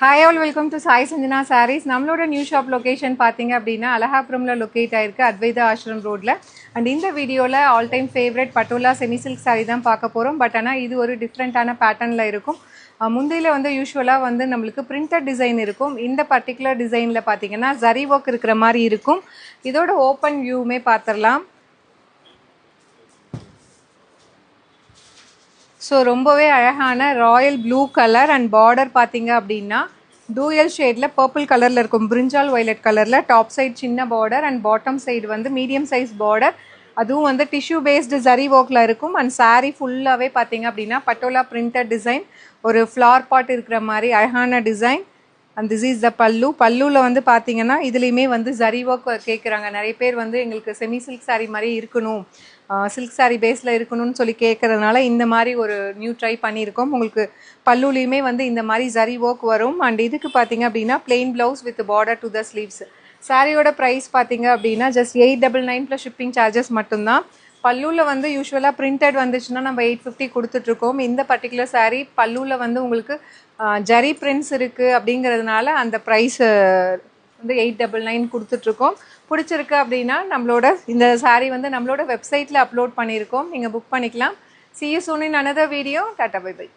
Hi all, welcome to Sai Sanjana Sarees. நம்மளோட new shop location பார்த்தீங்க அப்படின்னா அலஹாபுரம்ல locate ஆயிருக்கு அத்வைதா ஆஷ்ரம் ரோட்ல. அண்ட் இந்த வீடியோவில் all time favourite patola semi silk sari தான் பார்க்க போகிறோம். பட் ஆனால் இது ஒரு டிஃப்ரெண்ட்டான பேட்டர்னில் இருக்கும். முந்தையில் வந்து யூஸ்வலாக வந்து நம்மளுக்கு பிரிண்டட் டிசைன் இருக்கும். இந்த பர்டிகுலர் டிசைனில் பார்த்தீங்கன்னா ஜரி ஒர்க் இருக்கிற மாதிரி இருக்கும். இதோட ஓப்பன் வியூவுமே பார்த்துடலாம். ஸோ ரொம்பவே அழகான Royal blue colour and border பார்த்தீங்க அப்படின்னா டூயல் ஷேடில் பர்பிள் கலரில் இருக்கும். பிரிஞ்சால் வயலட் கலரில் டாப் சைட் சின்ன பார்டர் அண்ட் பாட்டம் சைடு வந்து மீடியம் சைஸ் பார்டர். அதுவும் வந்து டிஷ்யூ பேஸ்டு ஜரி ஒர்க்கில் இருக்கும். அண்ட் சாரீ ஃபுல்லாகவே பார்த்தீங்க அப்படின்னா பட்டோலா பிரிண்டட் டிசைன், ஒரு ஃப்ளார் பாட் இருக்கிற மாதிரி அழகான design. And this is the பல்லு. பல்லுவில் வந்து பார்த்தீங்கன்னா இதுலேயுமே வந்து ஜரி ஒர்க் கேட்குறாங்க. நிறைய பேர் வந்து எங்களுக்கு செமி சில்க் சாரீ மாதிரி இருக்கணும், சில்க் சாரீ பேஸில் இருக்கணும்னு சொல்லி கேட்குறதுனால இந்த மாதிரி ஒரு நியூ ட்ரை பண்ணியிருக்கோம். உங்களுக்கு பல்லுலேயுமே வந்து இந்த மாதிரி ஜரி ஒர்க் வரும். அண்ட் இதுக்கு பார்த்தீங்க அப்படின்னா plain blouse with border to the sleeves. சாரியோட ப்ரைஸ் பார்த்தீங்க அப்படின்னா ஜஸ்ட் 899 ப்ளஸ் ஷிப்பிங் சார்ஜஸ் மட்டும்தான். பல்லுவில் வந்து யூஸ்வலாக பிரிண்டட் வந்துச்சுன்னா நம்ம 850 கொடுத்துட்ருக்கோம். இந்த பர்டிகுலர் சாரீ பல்லுவில் வந்து உங்களுக்கு ஜரி பிரிண்ட்ஸ் இருக்குது அப்படிங்கிறதுனால அந்த ப்ரைஸ் வந்து 899 கொடுத்துட்ருக்கோம். பிடிச்சிருக்கு அப்படின்னா நம்மளோட இந்த சாரீ வந்து நம்மளோட வெப்சைட்டில் அப்லோட் பண்ணியிருக்கோம், நீங்கள் புக் பண்ணிக்கலாம். See you soon in another video. Tata bye bye.